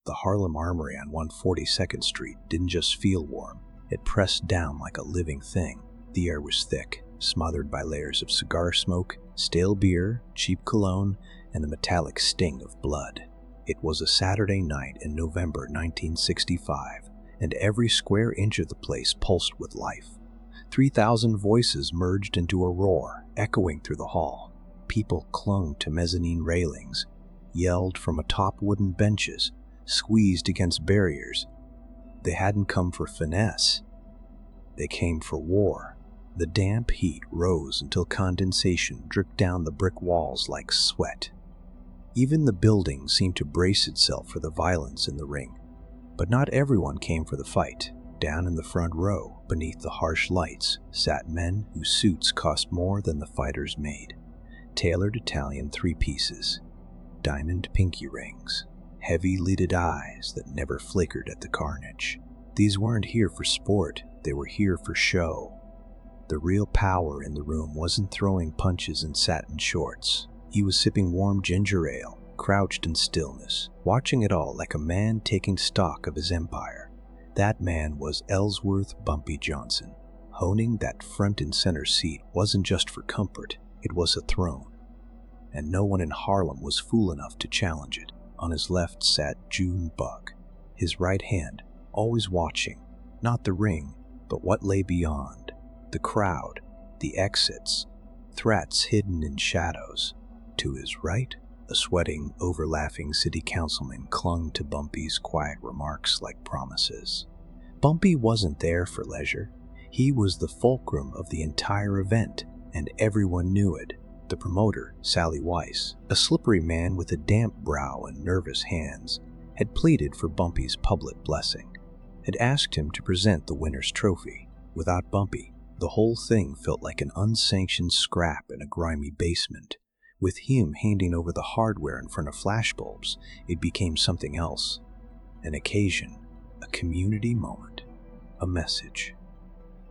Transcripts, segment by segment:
the Harlem Armory on 142nd Street didn't just feel warm, it pressed down like a living thing. The air was thick, smothered by layers of cigar smoke, stale beer, cheap cologne, and the metallic sting of blood. It was a Saturday night in November 1965, and every square inch of the place pulsed with life. 3,000 voices merged into a roar, echoing through the hall. People clung to mezzanine railings, yelled from atop wooden benches, squeezed against barriers. They hadn't come for finesse. They came for war. The damp heat rose until condensation dripped down the brick walls like sweat. Even the building seemed to brace itself for the violence in the ring. But not everyone came for the fight. Down in the front row, beneath the harsh lights, sat men whose suits cost more than the fighters made. Tailored Italian three-pieces, diamond pinky rings, heavy-lidded eyes that never flickered at the carnage. These weren't here for sport, they were here for show. The real power in the room wasn't throwing punches in satin shorts. He was sipping warm ginger ale, crouched in stillness, watching it all like a man taking stock of his empire. That man was Ellsworth Bumpy Johnson. Honing that front and center seat wasn't just for comfort, it was a throne. And no one in Harlem was fool enough to challenge it. On his left sat June Bug, his right hand always watching, not the ring, but what lay beyond. The crowd, the exits, threats hidden in shadows. To his right, a sweating, overlaughing city councilman clung to Bumpy's quiet remarks like promises. Bumpy wasn't there for leisure. He was the fulcrum of the entire event, and everyone knew it. The promoter, Sally Weiss, a slippery man with a damp brow and nervous hands, had pleaded for Bumpy's public blessing, had asked him to present the winner's trophy. Without Bumpy, the whole thing felt like an unsanctioned scrap in a grimy basement. With him handing over the hardware in front of flashbulbs, it became something else. An occasion, a community moment, a message.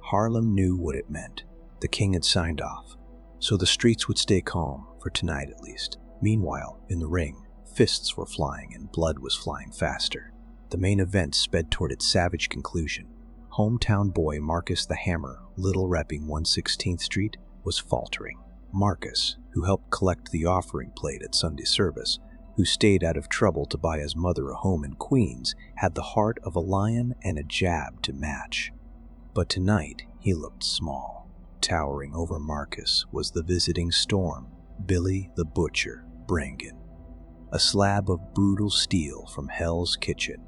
Harlem knew what it meant. The king had signed off, so the streets would stay calm, for tonight at least. Meanwhile, in the ring, fists were flying and blood was flying faster. The main event sped toward its savage conclusion. Hometown boy Marcus the Hammer, little repping 116th Street, was faltering. Marcus, who helped collect the offering plate at Sunday service, who stayed out of trouble to buy his mother a home in Queens, had the heart of a lion and a jab to match. But tonight, he looked small. Towering over Marcus was the visiting storm, Billy the Butcher Brangan, a slab of brutal steel from Hell's Kitchen.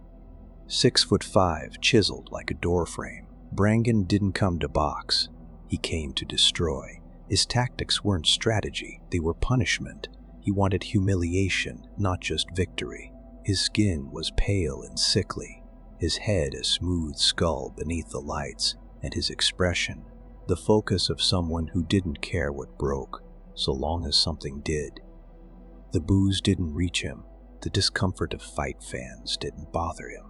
6'5", chiseled like a doorframe, Brangan didn't come to box. He came to destroy. His tactics weren't strategy, they were punishment. He wanted humiliation, not just victory. His skin was pale and sickly, his head a smooth skull beneath the lights, and his expression, the focus of someone who didn't care what broke, so long as something did. The booze didn't reach him, the discomfort of fight fans didn't bother him.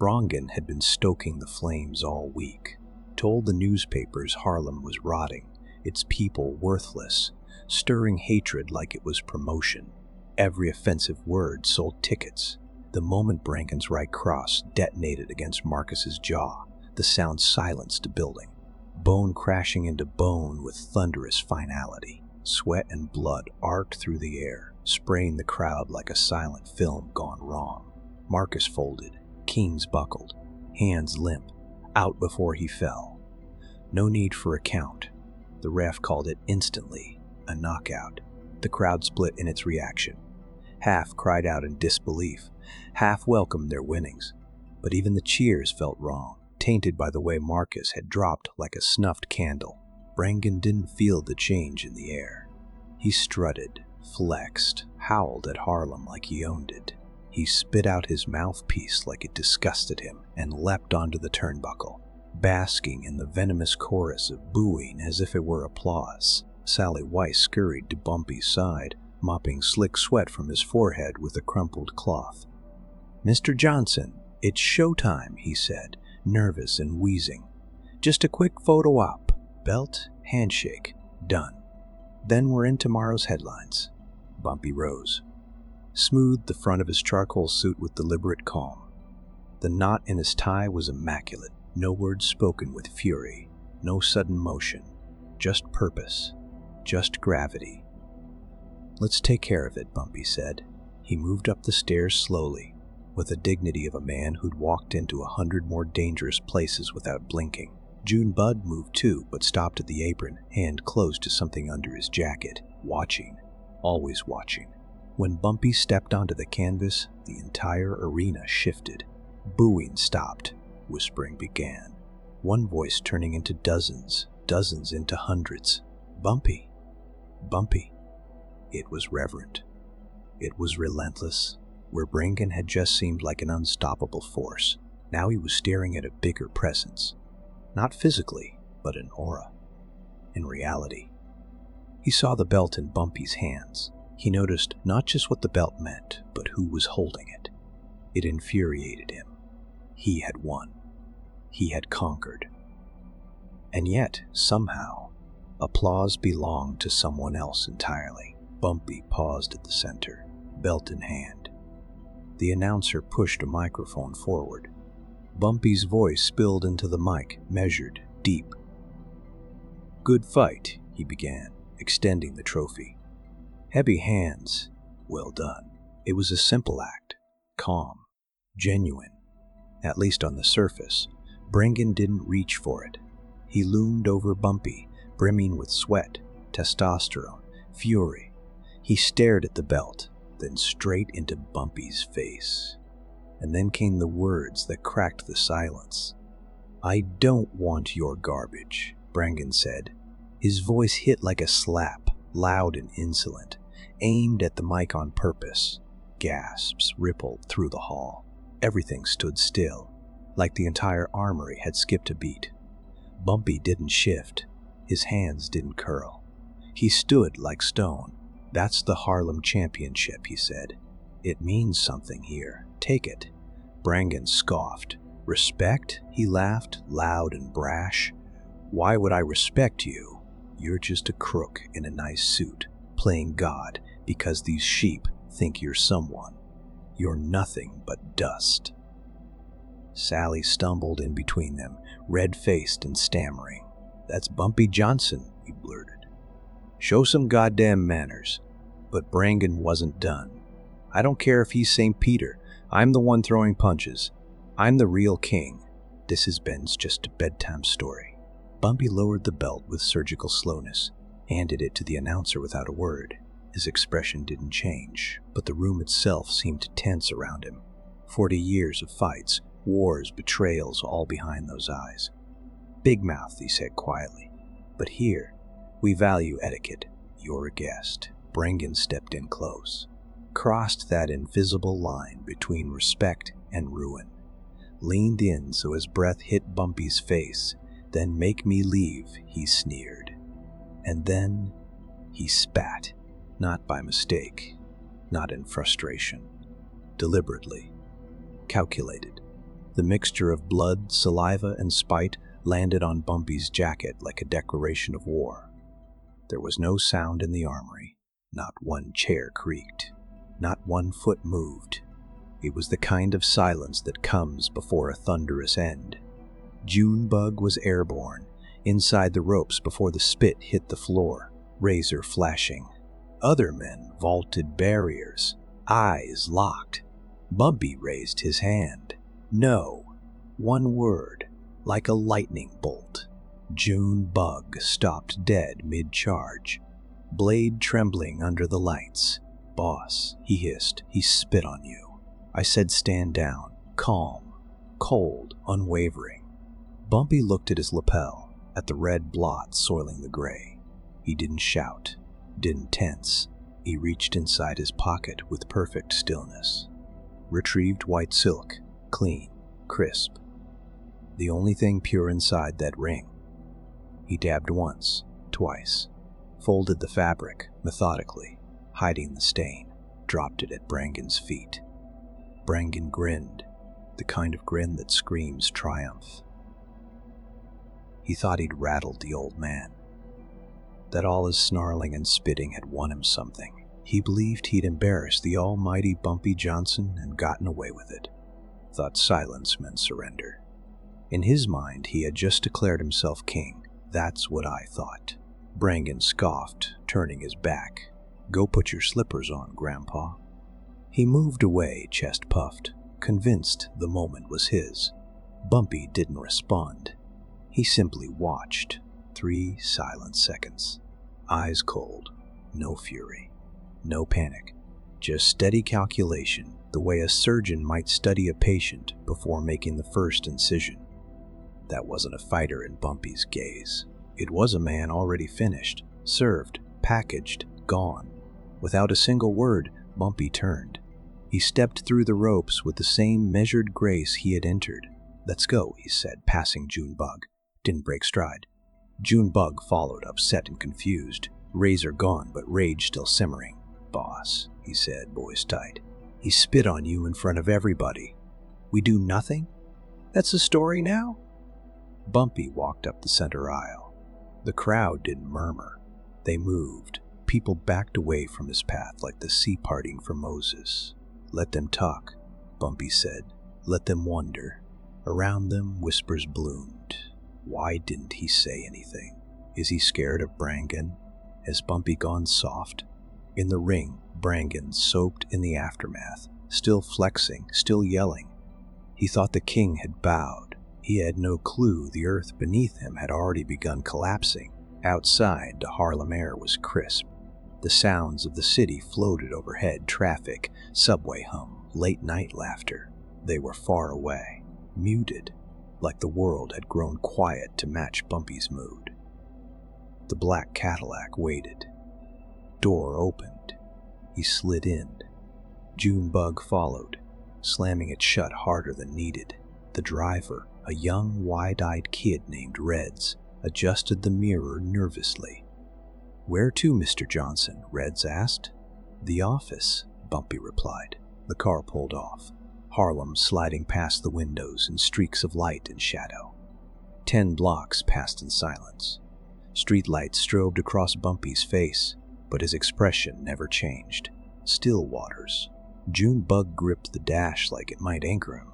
Brangan had been stoking the flames all week, told the newspapers Harlem was rotting, its people worthless, stirring hatred like it was promotion. Every offensive word sold tickets. The moment Brangan's right cross detonated against Marcus's jaw, the sound silenced the building, bone crashing into bone with thunderous finality. Sweat and blood arced through the air, spraying the crowd like a silent film gone wrong. Marcus folded, keens buckled, hands limp, out before he fell. No need for a count. The ref called it instantly, a knockout. The crowd split in its reaction. Half cried out in disbelief, half welcomed their winnings. But even the cheers felt wrong, tainted by the way Marcus had dropped like a snuffed candle. Brangan didn't feel the change in the air. He strutted, flexed, howled at Harlem like he owned it. He spit out his mouthpiece like it disgusted him and leapt onto the turnbuckle, basking in the venomous chorus of booing as if it were applause. Sally Weiss scurried to Bumpy's side, mopping slick sweat from his forehead with a crumpled cloth. "Mr. Johnson, it's showtime," he said, nervous and wheezing. "Just a quick photo op. Belt, handshake, done. Then we're in tomorrow's headlines." Bumpy rose. smoothed the front of his charcoal suit with deliberate calm. The knot in his tie was immaculate, no words spoken with fury, no sudden motion, just purpose, just gravity. "Let's take care of it," Bumpy said. He moved up the stairs slowly, with the dignity of a man who'd walked into 100 more dangerous places without blinking. Junebug moved too, but stopped at the apron, hand close to something under his jacket, watching, always watching. When Bumpy stepped onto the canvas, the entire arena shifted. Booing stopped, whispering began. One voice turning into dozens, dozens into hundreds. "Bumpy, Bumpy." It was reverent. It was relentless. Where Brangan had just seemed like an unstoppable force, now he was staring at a bigger presence. Not physically, but in aura. In reality. He saw the belt in Bumpy's hands. He noticed not just what the belt meant, but who was holding it. It infuriated him. He had won. He had conquered. And yet, somehow, applause belonged to someone else entirely. Bumpy paused at the center, belt in hand. The announcer pushed a microphone forward. Bumpy's voice spilled into the mic, measured, deep. "Good fight," he began, extending the trophy. "Heavy hands. Well done." It was a simple act, calm, genuine, at least on the surface. Brangan didn't reach for it. He loomed over Bumpy, brimming with sweat, testosterone, fury. He stared at the belt, then straight into Bumpy's face. And then came the words that cracked the silence. "I don't want your garbage," Brangan said. His voice hit like a slap, loud and insolent, aimed at the mic on purpose. Gasps rippled through the hall. Everything stood still, like the entire armory had skipped a beat. Bumpy didn't shift. His hands didn't curl. He stood like stone. "That's the Harlem Championship," he said. "It means something here. Take it." Brangan scoffed. "Respect?" He laughed, loud and brash. "Why would I respect you? You're just a crook in a nice suit, playing God because these sheep think you're someone. You're nothing but dust." Sally stumbled in between them, red-faced and stammering. "That's Bumpy Johnson," he blurted. "Show some goddamn manners." But Brangan wasn't done. "I don't care if he's St. Peter. I'm the one throwing punches. I'm the real king. This has been just a bedtime story." Bumpy lowered the belt with surgical slowness, handed it to the announcer without a word. His expression didn't change, but the room itself seemed tense around him. 40 years of fights, wars, betrayals, all behind those eyes. "Big mouth," he said quietly. "But here, we value etiquette. You're a guest." Brangan stepped in close, crossed that invisible line between respect and ruin, leaned in so his breath hit Bumpy's face. "Then make me leave," he sneered. And then he spat, not by mistake, not in frustration, deliberately, calculated. The mixture of blood, saliva, and spite landed on Bumpy's jacket like a declaration of war. There was no sound in the armory. Not one chair creaked. Not one foot moved. It was the kind of silence that comes before a thunderous end. Junebug was airborne, inside the ropes before the spit hit the floor, razor flashing. Other men vaulted barriers, eyes locked. Bumpy raised his hand. No. One word, like a lightning bolt. Junebug stopped dead mid-charge, blade trembling under the lights. "Boss," he hissed, "he spit on you." I said stand down, calm, cold, unwavering. Bumpy looked at his lapel, at the red blot soiling the gray. He didn't shout, didn't tense. He reached inside his pocket with perfect stillness. Retrieved white silk, clean, crisp. The only thing pure inside that ring. He dabbed once, twice, folded the fabric methodically, hiding the stain, dropped it at Brangan's feet. Brangan grinned, the kind of grin that screams triumph. He thought he'd rattled the old man, that all his snarling and spitting had won him something. He believed he'd embarrassed the almighty Bumpy Johnson and gotten away with it. Thought silence meant surrender. In his mind, he had just declared himself king. That's what I thought. Brangan scoffed, turning his back. Go put your slippers on, Grandpa. He moved away, chest puffed, convinced the moment was his. Bumpy didn't respond. He simply watched. 3 silent seconds. Eyes cold. No fury. No panic. Just steady calculation, the way a surgeon might study a patient before making the first incision. That wasn't a fighter in Bumpy's gaze. It was a man already finished, served, packaged, gone. Without a single word, Bumpy turned. He stepped through the ropes with the same measured grace he had entered. Let's go, he said, passing Junebug. Didn't break stride. Junebug followed, upset and confused. Razor gone, but rage still simmering. Boss, he said, voice tight. He spit on you in front of everybody. We do nothing? That's the story now? Bumpy walked up the center aisle. The crowd didn't murmur. They moved. People backed away from his path like the sea parting for Moses. Let them talk, Bumpy said. Let them wonder. Around them, whispers bloomed. Why didn't he say anything? Is he scared of Brangan? Has Bumpy gone soft? In the ring, Brangan soaked in the aftermath, still flexing, still yelling. He thought the king had bowed. He had no clue the earth beneath him had already begun collapsing. Outside, the Harlem air was crisp. The sounds of the city floated overhead, traffic, subway hum, late-night laughter. They were far away, muted, like the world had grown quiet to match Bumpy's mood. The black Cadillac waited. Door opened. He slid in. Junebug followed, slamming it shut harder than needed. The driver, a young, wide-eyed kid named Reds, adjusted the mirror nervously. Where to, Mr. Johnson? Reds asked. The office, Bumpy replied. The car pulled off, Harlem sliding past the windows in streaks of light and shadow. 10 blocks passed in silence. Streetlights strobed across Bumpy's face, but his expression never changed. Still waters. Junebug gripped the dash like it might anchor him.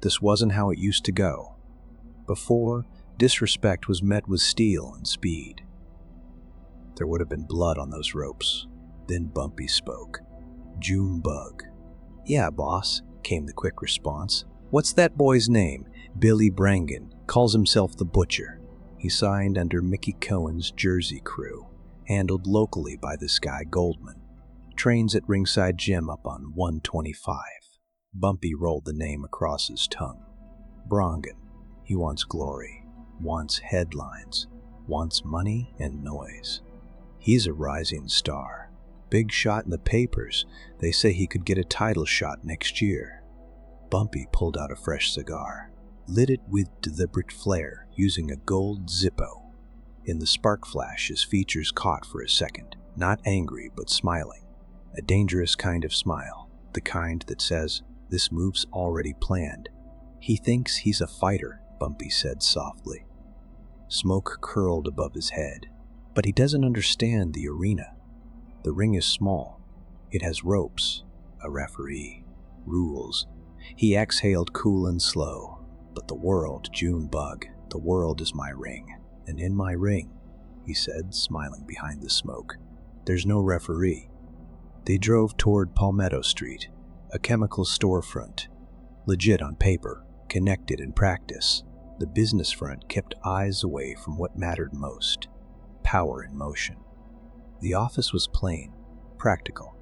This wasn't how it used to go. Before, disrespect was met with steel and speed. There would have been blood on those ropes. Then Bumpy spoke. Junebug. Yeah, boss, came the quick response. What's that boy's name? Billy Brangan. Calls himself the Butcher. He signed under Mickey Cohen's Jersey crew, handled locally by this guy Goldman. Trains at Ringside Gym up on 125. Bumpy rolled the name across his tongue. Brangan. He wants glory, wants headlines, wants money and noise. He's a rising star. Big shot in the papers. They say he could get a title shot next year. Bumpy pulled out a fresh cigar, lit it with deliberate flair using a gold Zippo. In the spark flash, his features caught for a second, not angry but smiling. A dangerous kind of smile, the kind that says, this move's already planned. He thinks he's a fighter, Bumpy said softly. Smoke curled above his head, but he doesn't understand the arena. The ring is small. It has ropes, a referee, rules. He exhaled cool and slow. But the world, Junebug, the world is my ring. And in my ring, he said, smiling behind the smoke, there's no referee. They drove toward Palmetto Street, a chemical storefront. Legit on paper, connected in practice. The business front kept eyes away from what mattered most. Power in motion. The office was plain, practical.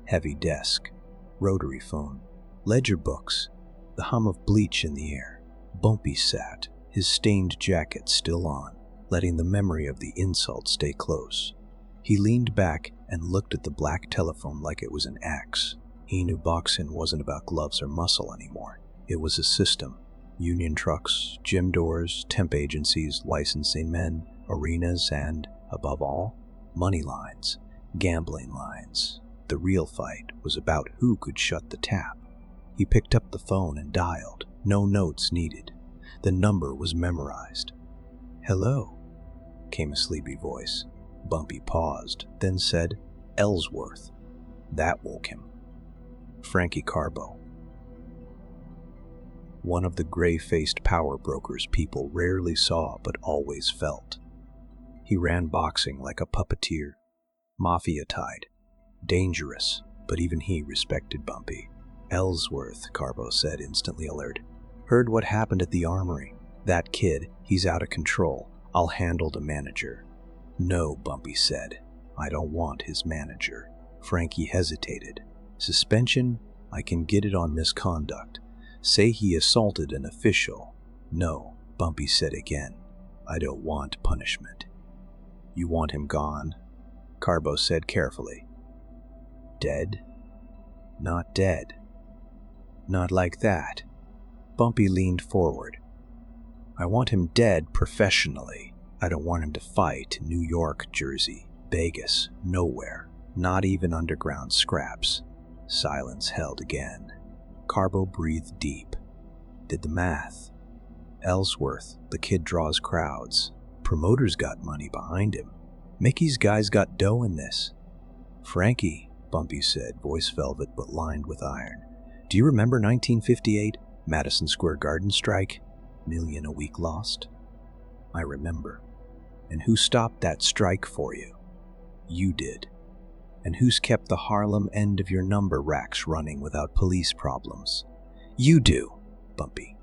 Heavy desk, rotary phone, ledger books, the hum of bleach in the air. Bumpy sat, his stained jacket still on, letting the memory of the insult stay close. He leaned back and looked at the black telephone like it was an axe. He knew boxing wasn't about gloves or muscle anymore. It was a system. Union trucks, gym doors, temp agencies, licensing men, arenas, and, above all, money lines, gambling lines. The real fight was about who could shut the tap. He picked up the phone and dialed. No notes needed. The number was memorized. Hello, came a sleepy voice. Bumpy paused, then said, Ellsworth. That woke him. Frankie Carbo. One of the gray-faced power brokers people rarely saw but always felt. He ran boxing like a puppeteer, Mafia-tied, dangerous, but even he respected Bumpy. Ellsworth, Carbo said, instantly alert. Heard what happened at the armory. That kid, he's out of control. I'll handle the manager. No, Bumpy said. I don't want his manager. Frankie hesitated. Suspension? I can get it on misconduct. Say he assaulted an official. No, Bumpy said again. I don't want punishment. You want him gone? Carbo said carefully. Dead? Not dead. Not like that. Bumpy leaned forward. I want him dead professionally. I don't want him to fight in New York, Jersey, Vegas, nowhere. Not even underground scraps. Silence held again. Carbo breathed deep. Did the math. Ellsworth, the kid draws crowds. Promoters got money behind him. Mickey's guys got dough in this. Frankie, Bumpy said, voice velvet but lined with iron. Do you remember 1958? Madison Square Garden strike? Million a week lost? I remember. And who stopped that strike for you? You did. And who's kept the Harlem end of your number racks running without police problems? You do, Bumpy.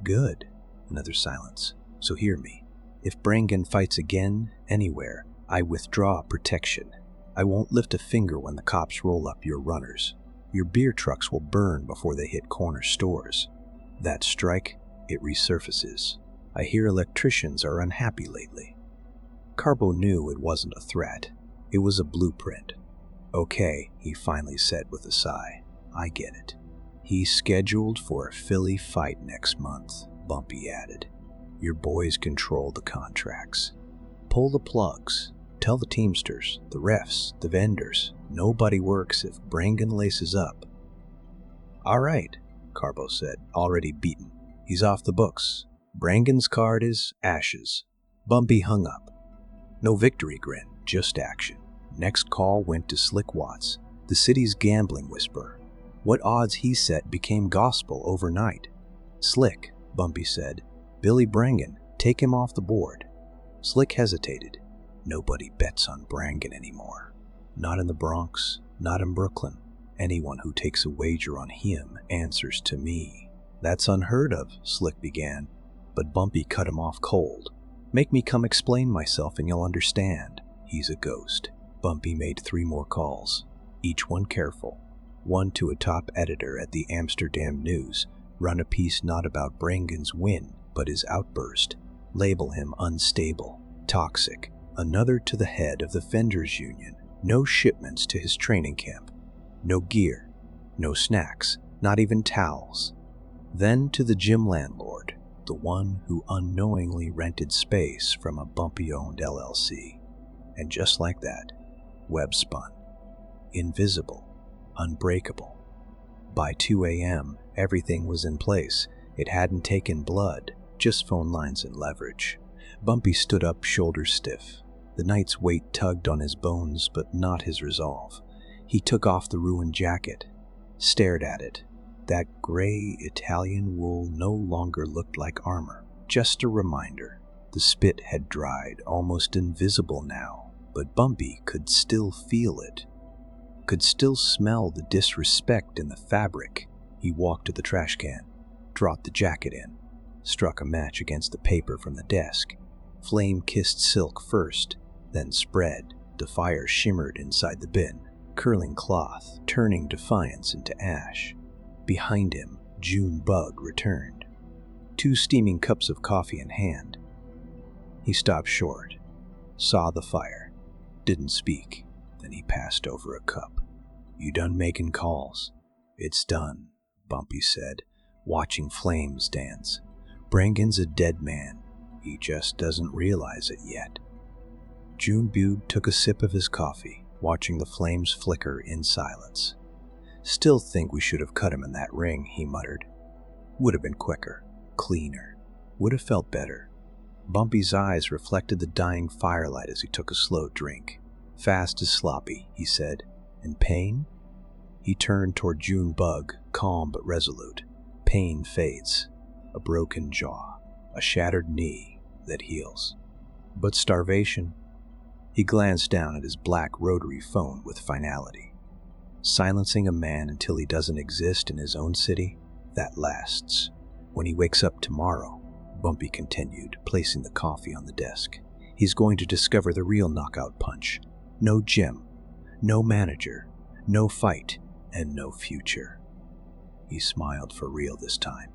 Good. Another silence. So hear me. If Brangan fights again, anywhere, I withdraw protection. I won't lift a finger when the cops roll up your runners. Your beer trucks will burn before they hit corner stores. That strike, it resurfaces. I hear electricians are unhappy lately. Carbo knew it wasn't a threat. It was a blueprint. Okay, he finally said with a sigh. I get it. He's scheduled for a Philly fight next month, Bumpy added. Your boys control the contracts. Pull the plugs. Tell the teamsters, the refs, the vendors. Nobody works if Brangan laces up. All right, Carbo said, already beaten. He's off the books. Brangan's card is ashes. Bumpy hung up. No victory grin, just action. Next call went to Slick Watts, the city's gambling whisperer. What odds he set became gospel overnight. Slick, Bumpy said. Billy Brangan, take him off the board. Slick hesitated. Nobody bets on Brangan anymore. Not in the Bronx, not in Brooklyn. Anyone who takes a wager on him answers to me. That's unheard of, Slick began, but Bumpy cut him off cold. Make me come explain myself and you'll understand. He's a ghost. Bumpy made 3 more calls, each one careful. One to a top editor at the Amsterdam News, run a piece not about Brangan's win, but his outburst. Label him unstable, toxic. Another to the head of the Fenders Union. No shipments to his training camp. No gear. No snacks. Not even towels. Then to the gym landlord, the one who unknowingly rented space from a Bumpy-owned LLC. And just like that, web spun. Invisible. Unbreakable. By 2 a.m., everything was in place. It hadn't taken blood, just phone lines and leverage. Bumpy stood up, shoulders stiff. The night's weight tugged on his bones, but not his resolve. He took off the ruined jacket, stared at it. That gray Italian wool no longer looked like armor, just a reminder. The spit had dried, almost invisible now, but Bumpy could still feel it. Could still smell the disrespect in the fabric. He walked to the trash can, dropped the jacket in, struck a match against the paper from the desk. Flame-kissed silk first, then spread. The fire shimmered inside the bin, curling cloth, turning defiance into ash. Behind him, June Bug returned, 2 steaming cups of coffee in hand. He stopped short, saw the fire, didn't speak. Then he passed over a cup. You done making calls? It's done, Bumpy said, watching flames dance. Brangan's a dead man. He just doesn't realize it yet. June Bug took a sip of his coffee, watching the flames flicker in silence. Still think we should have cut him in that ring, he muttered. Would have been quicker, cleaner, would have felt better. Bumpy's eyes reflected the dying firelight as he took a slow drink. Fast as sloppy, he said. And pain? He turned toward June Bug, calm but resolute. Pain fades. A broken jaw. A shattered knee that heals. But starvation? He glanced down at his black rotary phone with finality. Silencing a man until he doesn't exist in his own city, that lasts. When he wakes up tomorrow, Bumpy continued, placing the coffee on the desk, he's going to discover the real knockout punch. No gym, no manager, no fight, and no future. He smiled for real this time.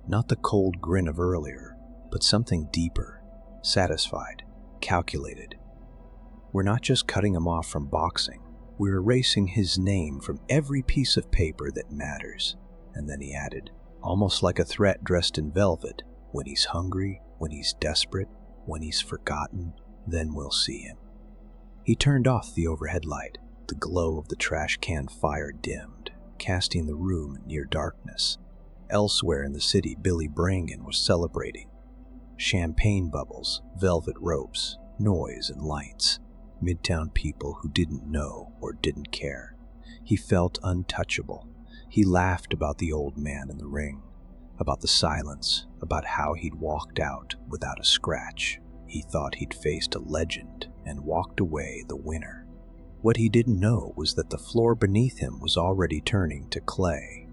Not the cold grin of earlier, but something deeper, satisfied, calculated. We're not just cutting him off from boxing, we're erasing his name from every piece of paper that matters. And then he added, almost like a threat dressed in velvet, when he's hungry, when he's desperate, when he's forgotten, then we'll see him. He turned off the overhead light. The glow of the trash can fire dimmed, casting the room in near darkness. Elsewhere in the city, Billy Brangan was celebrating. Champagne bubbles, velvet ropes, noise and lights. Midtown people who didn't know or didn't care. He felt untouchable. He laughed about the old man in the ring, about the silence, about how he'd walked out without a scratch. He thought he'd faced a legend and walked away the winner. What he didn't know was that the floor beneath him was already turning to clay.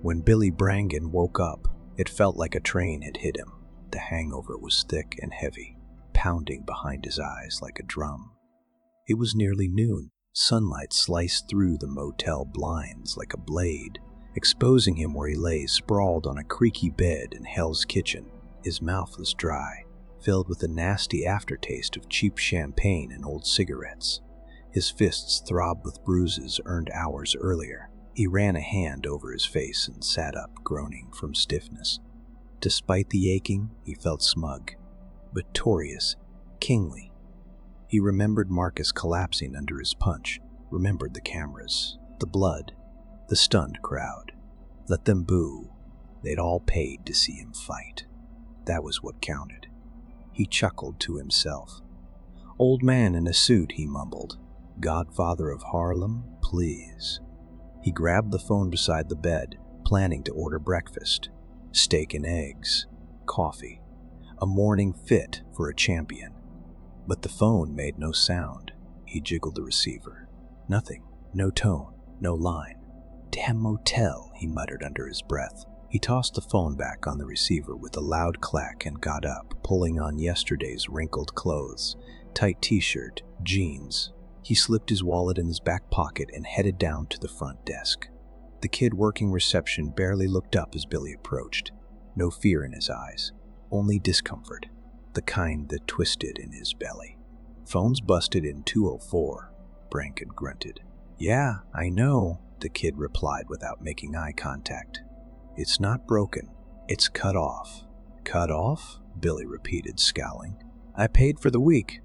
When Billy Brangan woke up, it felt like a train had hit him. The hangover was thick and heavy, pounding behind his eyes like a drum. It was nearly noon. Sunlight sliced through the motel blinds like a blade, exposing him where he lay sprawled on a creaky bed in Hell's Kitchen. His mouth was dry, filled with a nasty aftertaste of cheap champagne and old cigarettes. His fists throbbed with bruises earned hours earlier. He ran a hand over his face and sat up, groaning from stiffness. Despite the aching, he felt smug, victorious, kingly. He remembered Marcus collapsing under his punch, remembered the cameras, the blood, the stunned crowd. Let them boo. They'd all paid to see him fight. That was what counted. He chuckled to himself. Old man in a suit, he mumbled. Godfather of Harlem, please. He grabbed the phone beside the bed, planning to order breakfast. Steak and eggs, coffee, a morning fit for a champion. But the phone made no sound. He jiggled the receiver. Nothing. No tone. No line. Damn motel, he muttered under his breath. He tossed the phone back on the receiver with a loud clack and got up, pulling on yesterday's wrinkled clothes, tight t-shirt, jeans. He slipped his wallet in his back pocket and headed down to the front desk. The kid working reception barely looked up as Billy approached. No fear in his eyes, only discomfort. The kind that twisted in his belly. Phone's busted in 204, Brangan grunted. Yeah, I know, the kid replied without making eye contact. It's not broken, it's cut off. Cut off? Billy repeated, scowling. I paid for the week.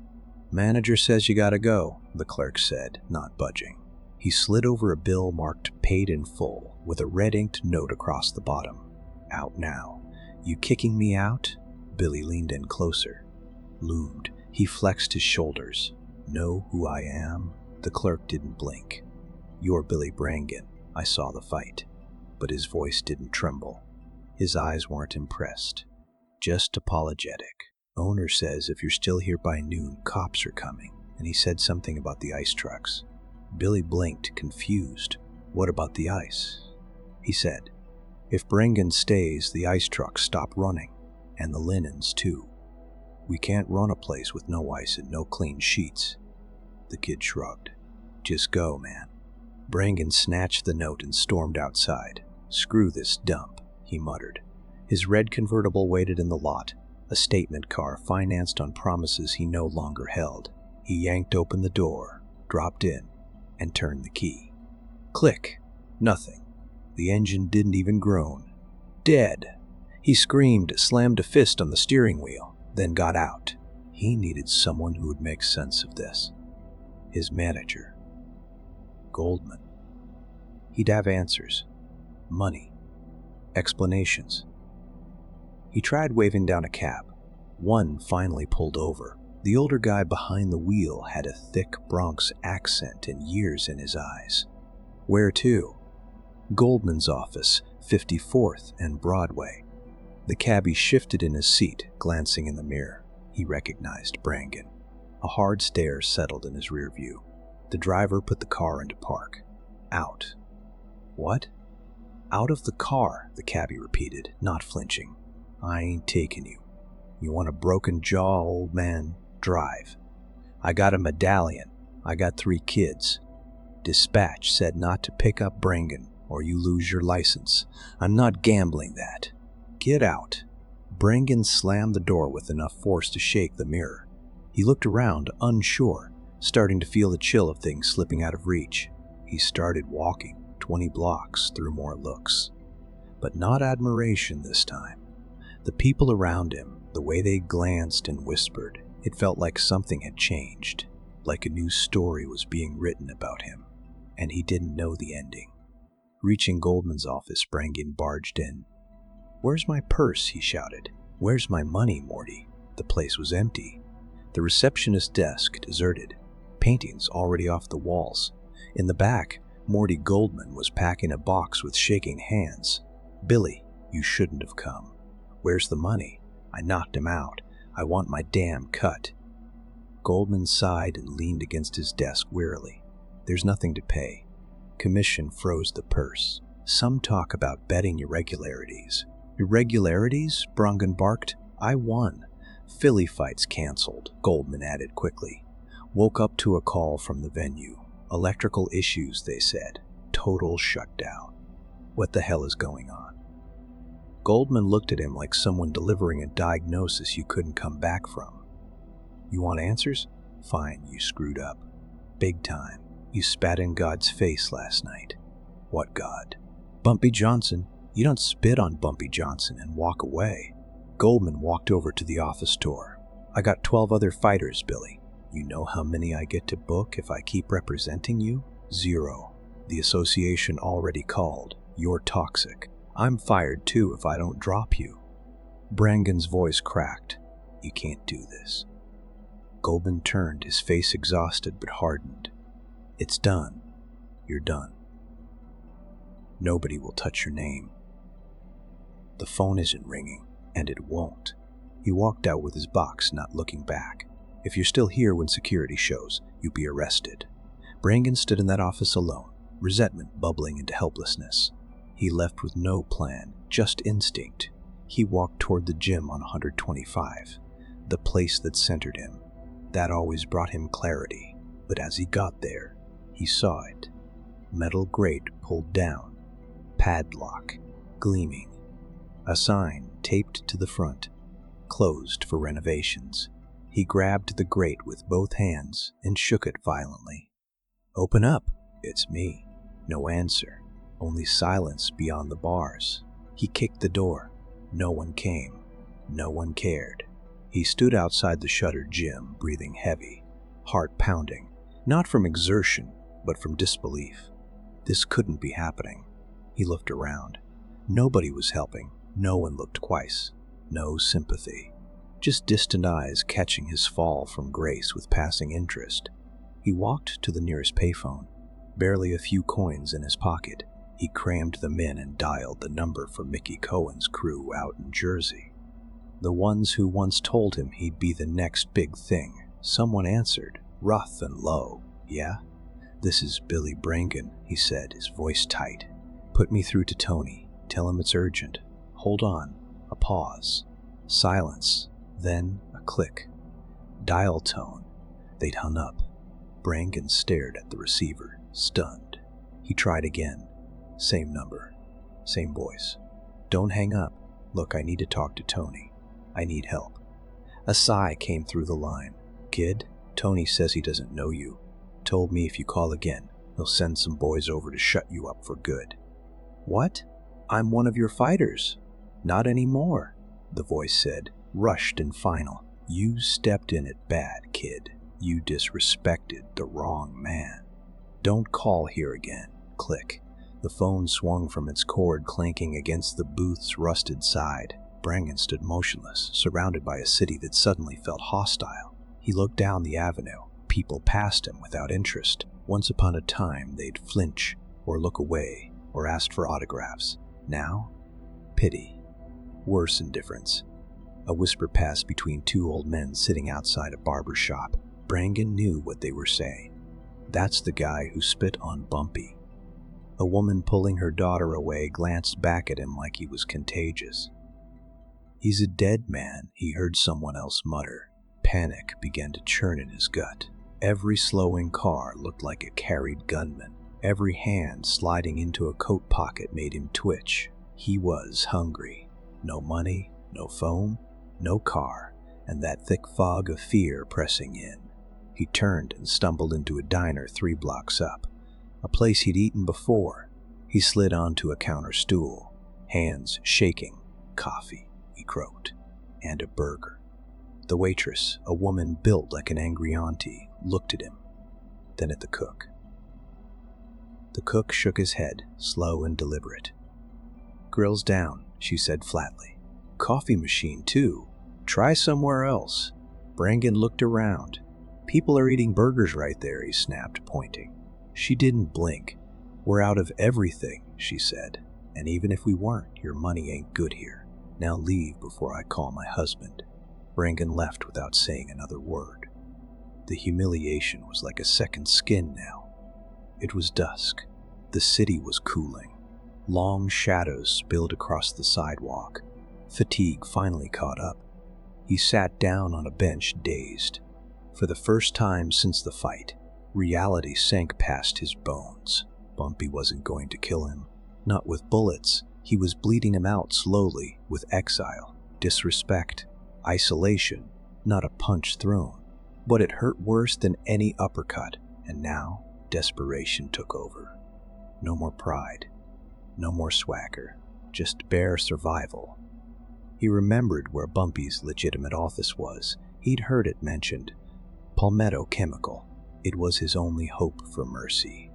Manager says you gotta go, the clerk said, not budging. He slid over a bill marked paid in full with a red-inked note across the bottom. Out now. You kicking me out? Billy leaned in closer. Loomed. He flexed his shoulders. Know who I am? The clerk didn't blink. You're Billy Brangan. I saw the fight. But his voice didn't tremble. His eyes weren't impressed. Just apologetic. Owner says if you're still here by noon, cops are coming. And he said something about the ice trucks. Billy blinked, confused. What about the ice? He said, if Brangan stays, the ice trucks stop running. And the linens, too. We can't run a place with no ice and no clean sheets. The kid shrugged. Just go, man. Brangan snatched the note and stormed outside. Screw this dump, he muttered. His red convertible waited in the lot, a statement car financed on promises he no longer held. He yanked open the door, dropped in, and turned the key. Click. Nothing. The engine didn't even groan. Dead. He screamed, slammed a fist on the steering wheel, then got out. He needed someone who would make sense of this. His manager. Goldman. He'd have answers. Money. Explanations. He tried waving down a cab. One finally pulled over, The older guy behind the wheel had a thick Bronx accent and years in his eyes. "Where to?" "Goldman's office, 54th and Broadway." The cabbie shifted in his seat, glancing in the mirror. He recognized Brangan. A hard stare settled in his rear view. The driver put the car into park. "Out." "What?" "Out of the car," the cabbie repeated, not flinching. "I ain't taking you. You want a broken jaw, old man? Drive. I got a medallion. I got 3 kids. Dispatch said not to pick up Brangan, or you lose your license. I'm not gambling that. Get out." Brangan slammed the door with enough force to shake the mirror. He looked around, unsure, starting to feel the chill of things slipping out of reach. He started walking 20 blocks through more looks. But not admiration this time. The people around him, the way they glanced and whispered, it felt like something had changed, like a new story was being written about him, and he didn't know the ending. Reaching Goldman's office, Brangan barged in. "Where's my purse?" he shouted. "Where's my money, Morty?" The place was empty. The receptionist's desk deserted, paintings already off the walls. In the back, Morty Goldman was packing a box with shaking hands. "Billy, you shouldn't have come. Where's the money? I knocked him out. I want my damn cut." Goldman sighed and leaned against his desk wearily. "There's nothing to pay." Commission froze the purse. "Some talk about betting irregularities." "Irregularities?" Brangan barked. "I won." "Philly fight's canceled," Goldman added quickly. "Woke up to a call from the venue. Electrical issues, they said. Total shutdown. What the hell is going on?" Goldman looked at him like someone delivering a diagnosis you couldn't come back from. "You want answers? Fine, you screwed up. Big time. You spat in God's face last night." "What God?" "Bumpy Johnson. You don't spit on Bumpy Johnson and walk away." Goldman walked over to the office door. "I got 12 other fighters, Billy. You know how many I get to book if I keep representing you? 0. The association already called. You're toxic. I'm fired too if I don't drop you." Brangan's voice cracked. "You can't do this." Goldman turned, his face exhausted but hardened. "It's done. You're done. Nobody will touch your name. The phone isn't ringing, and it won't." He walked out with his box, not looking back. "If you're still here when security shows, you'll be arrested." Brangan stood in that office alone, resentment bubbling into helplessness. He left with no plan, just instinct. He walked toward the gym on 125, the place that centered him. That always brought him clarity, but as he got there, he saw it. Metal grate pulled down, padlock gleaming, a sign taped to the front, closed for renovations. He grabbed the grate with both hands and shook it violently. "Open up." "It's me." No answer, only silence beyond the bars. He kicked the door. No one came. No one cared. He stood outside the shuttered gym, breathing heavy, heart pounding, not from exertion, but from disbelief. This couldn't be happening. He looked around. Nobody was helping. No one looked twice. No sympathy. Just distant eyes catching his fall from grace with passing interest. He walked to the nearest payphone. Barely a few coins in his pocket. He crammed them in and dialed the number for Mickey Cohen's crew out in Jersey. The ones who once told him he'd be the next big thing. Someone answered, rough and low. "Yeah? This is Billy Brangan," he said, his voice tight. "Put me through to Tony. Tell him it's urgent." "Hold on." A pause. Silence. Then a click. Dial tone. They'd hung up. Brangan stared at the receiver, stunned. He tried again. Same number. Same voice. "Don't hang up. Look, I need to talk to Tony. I need help." A sigh came through the line. "Kid, Tony says he doesn't know you. Told me if you call again, he'll send some boys over to shut you up for good." "What? I'm one of your fighters." "Not anymore," the voice said, rushed and final. "You stepped in it bad, kid. You disrespected the wrong man. Don't call here again." Click. The phone swung from its cord, clanking against the booth's rusted side. Brangan stood motionless, surrounded by a city that suddenly felt hostile. He looked down the avenue. People passed him without interest. Once upon a time, they'd flinch or look away or ask for autographs. Now, pity. Worse indifference. A whisper passed between two old men sitting outside a barber shop. Brangan knew what they were saying. That's the guy who spit on Bumpy. A woman pulling her daughter away glanced back at him like he was contagious. He's a dead man, he heard someone else mutter. Panic began to churn in his gut. Every slowing car looked like a carried gunman. Every hand sliding into a coat pocket made him twitch. He was hungry. No money, no phone, no car, and that thick fog of fear pressing in. He turned and stumbled into a diner 3 blocks up, a place he'd eaten before. He slid onto a counter stool, hands shaking. Coffee, he croaked, and a burger. The waitress, a woman built like an angry auntie, looked at him, then at the cook. The cook shook his head, slow and deliberate. "Grill's down," she said flatly. "Coffee machine, too. Try somewhere else." Brangan looked around. "People are eating burgers right there," he snapped, pointing. She didn't blink. "We're out of everything," she said. "And even if we weren't, your money ain't good here. Now leave before I call my husband." Brangan left without saying another word. The humiliation was like a second skin now. It was dusk. The city was cooling. Long shadows spilled across the sidewalk. Fatigue finally caught up. He sat down on a bench, dazed. For the first time since the fight, reality sank past his bones. Bumpy wasn't going to kill him. Not with bullets. He was bleeding him out slowly, with exile, disrespect, isolation, not a punch thrown. But it hurt worse than any uppercut, and now desperation took over. No more pride, no more swagger, just bare survival. He remembered where Bumpy's legitimate office was. He'd heard it mentioned. Palmetto Chemical. It was his only hope for mercy.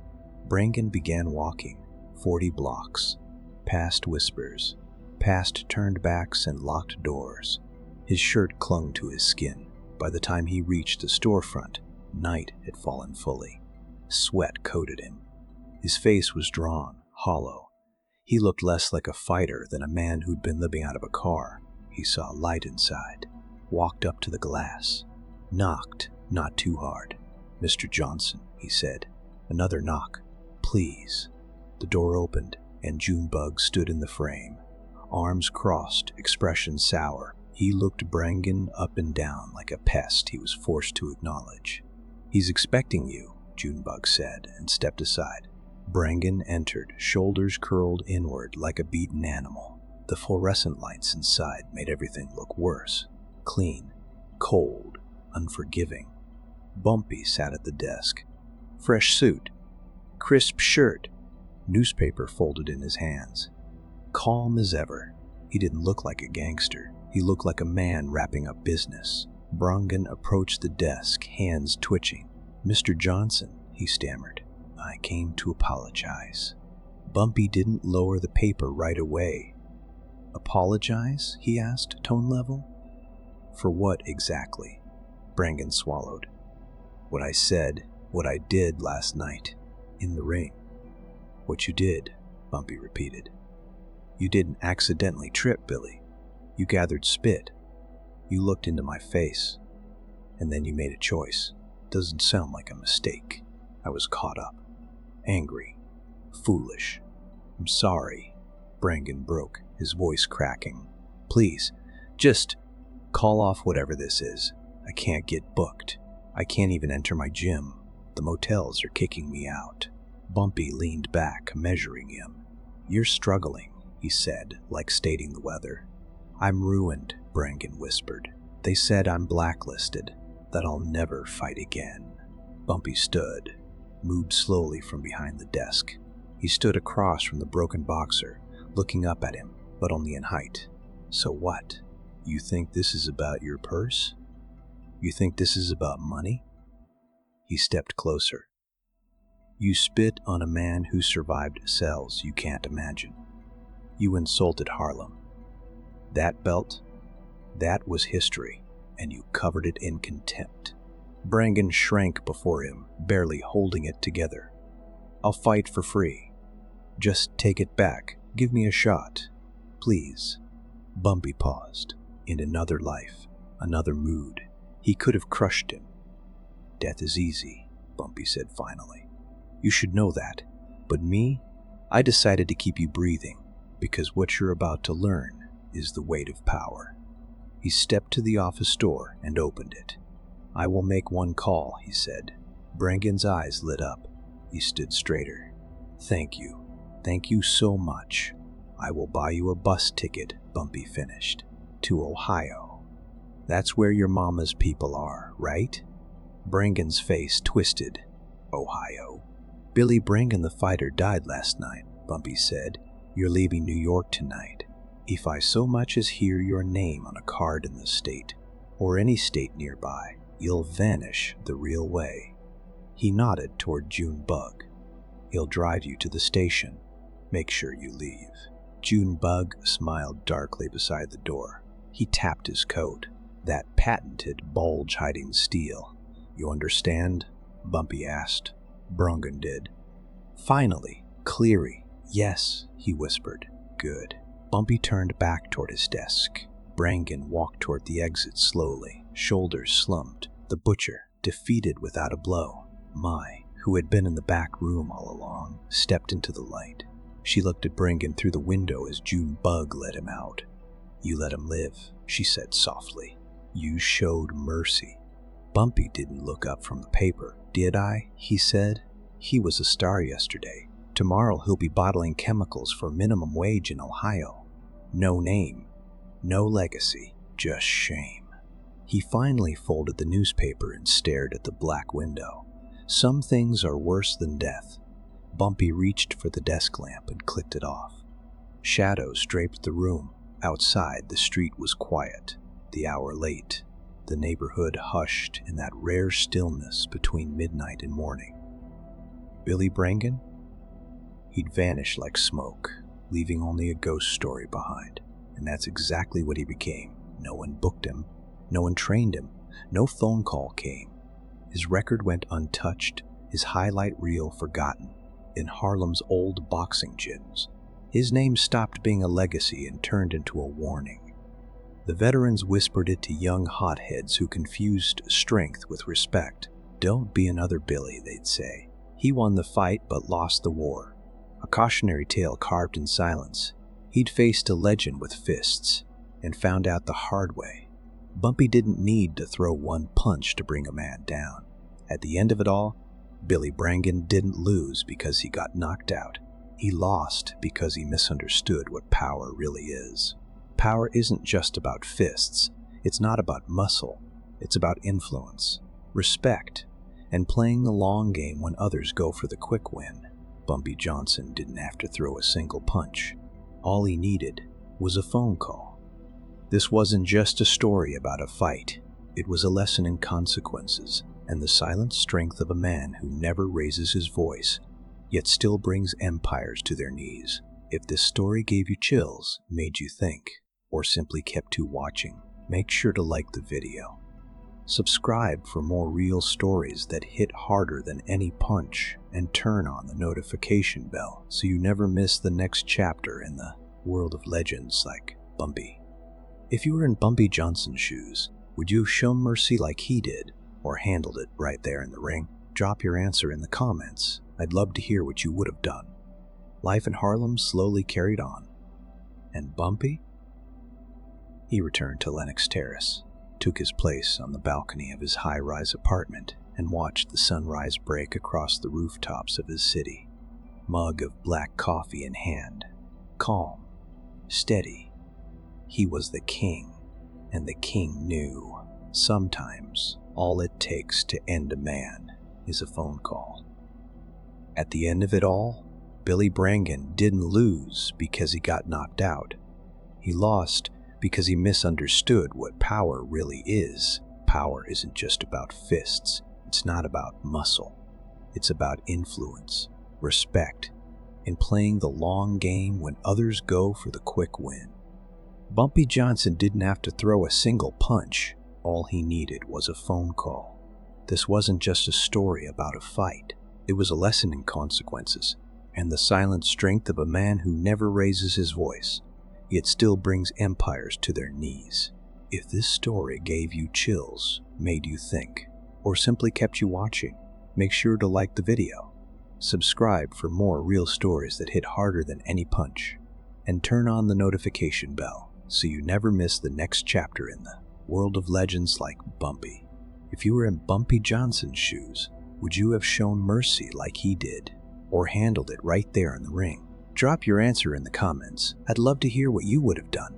Brangan began walking, 40 blocks, past whispers, past turned backs and locked doors. His shirt clung to his skin. By the time he reached the storefront, night had fallen fully. Sweat coated him. His face was drawn, hollow. He looked less like a fighter than a man who'd been living out of a car. He saw light inside. Walked up to the glass. Knocked, not too hard. "Mr. Johnson," he said. Another knock. "Please." The door opened, and Junebug stood in the frame. Arms crossed, expression sour. He looked Brangan up and down like a pest he was forced to acknowledge. "He's expecting you," Junebug said, and stepped aside. Brangan entered, shoulders curled inward like a beaten animal. The fluorescent lights inside made everything look worse. Clean, cold, unforgiving. Bumpy sat at the desk. Fresh suit, crisp shirt, newspaper folded in his hands. Calm as ever. He didn't look like a gangster. He looked like a man wrapping up business. Brangan approached the desk, hands twitching. "Mr. Johnson," he stammered, "I came to apologize." Bumpy didn't lower the paper right away. "Apologize?" he asked, tone level. "For what exactly?" Brangan swallowed. "What I said, what I did last night, in the ring." "What you did," Bumpy repeated. "You didn't accidentally trip, Billy. You gathered spit. You looked into my face. And then you made a choice. Doesn't sound like a mistake. I was caught up. Angry. Foolish. I'm sorry." Brangan broke, his voice cracking. "Please, just call off whatever this is. I can't get booked. I can't even enter my gym. The motels are kicking me out." Bumpy leaned back, measuring him. "You're struggling," he said, like stating the weather. "I'm ruined," Brangan whispered. "They said I'm blacklisted, that I'll never fight again." Bumpy stood, moved slowly from behind the desk. He stood across from the broken boxer, looking up at him, but only in height. "So what? You think this is about your purse? You think this is about money?" He stepped closer. "You spit on a man who survived cells you can't imagine. You insulted Harlem. That belt, that was history, and you covered it in contempt. Brangan shrank before him, barely holding it together. "I'll fight for free. Just take it back. Give me a shot. Please." Bumpy paused. In another life, another mood, he could have crushed him. "Death is easy," Bumpy said finally. "You should know that. But me, I decided to keep you breathing, because what you're about to learn is the weight of power." He stepped to the office door and opened it. "I will make one call," he said. Brangan's eyes lit up. He stood straighter. "Thank you. Thank you so much. I will buy you a bus ticket," Bumpy finished. "To Ohio. That's where your mama's people are, right?" Brangan's face twisted. "Ohio? Billy Brangan the fighter died last night," Bumpy said. "You're leaving New York tonight. If I so much as hear your name on a card in the state, or any state nearby, you'll vanish the real way." He nodded toward June Bug. "He'll drive you to the station. Make sure you leave." June Bug smiled darkly beside the door. He tapped his coat, that patented bulge-hiding steel. "You understand?" Bumpy asked. Brangan did. "Finally, Cleary." "Yes," he whispered. "Good." Bumpy turned back toward his desk. Brangan walked toward the exit slowly, shoulders slumped. The butcher, defeated without a blow. Mai, who had been in the back room all along, stepped into the light. She looked at Brangan through the window as June Bug let him out. "You let him live," she said softly. "You showed mercy." Bumpy didn't look up from the paper. "Did I?" he said. "He was a star yesterday. Tomorrow he'll be bottling chemicals for minimum wage in Ohio. No name, no legacy, just shame." He finally folded the newspaper and stared at the black window. Some things are worse than death. Bumpy reached for the desk lamp and clicked it off. Shadows draped the room. Outside, the street was quiet. The hour late. The neighborhood hushed in that rare stillness between midnight and morning. Billy Brangan? He'd vanished like smoke, leaving only a ghost story behind. And that's exactly what he became. No one booked him. No one trained him. No phone call came. His record went untouched, his highlight reel forgotten, in Harlem's old boxing gyms. His name stopped being a legacy and turned into a warning. The veterans whispered it to young hotheads who confused strength with respect. "Don't be another Billy," they'd say. "He won the fight but lost the war." A cautionary tale carved in silence. He'd faced a legend with fists and found out the hard way. Bumpy didn't need to throw one punch to bring a man down. At the end of it all, Billy Brangan didn't lose because he got knocked out. He lost because he misunderstood what power really is. Power isn't just about fists. It's not about muscle. It's about influence, respect, and playing the long game when others go for the quick win. Bumpy Johnson didn't have to throw a single punch. All he needed was a phone call. This wasn't just a story about a fight. It was a lesson in consequences and the silent strength of a man who never raises his voice, yet still brings empires to their knees. If this story gave you chills, made you think, or simply kept you watching, make sure to like the video. Subscribe for more real stories that hit harder than any punch, and turn on the notification bell so you never miss the next chapter in the world of legends like Bumpy. If you were in Bumpy Johnson's shoes, would you have shown mercy like he did, or handled it right there in the ring? Drop your answer in the comments. I'd love to hear what you would have done. Life in Harlem slowly carried on. And Bumpy? He returned to Lenox Terrace, took his place on the balcony of his high-rise apartment, and watched the sunrise break across the rooftops of his city. Mug of black coffee in hand, calm, steady. He was the king, and the king knew. Sometimes, all it takes to end a man is a phone call. At the end of it all, Billy Brangan didn't lose because he got knocked out. He lost because he misunderstood what power really is. Power isn't just about fists. It's not about muscle. It's about influence, respect, and playing the long game when others go for the quick win. Bumpy Johnson didn't have to throw a single punch. All he needed was a phone call. This wasn't just a story about a fight. It was a lesson in consequences and the silent strength of a man who never raises his voice, yet still brings empires to their knees. If this story gave you chills, made you think, or simply kept you watching, make sure to like the video, subscribe for more real stories that hit harder than any punch, and turn on the notification bell so you never miss the next chapter in the world of legends like Bumpy. If you were in Bumpy Johnson's shoes, would you have shown mercy like he did, or handled it right there in the ring? Drop your answer in the comments. I'd love to hear what you would have done.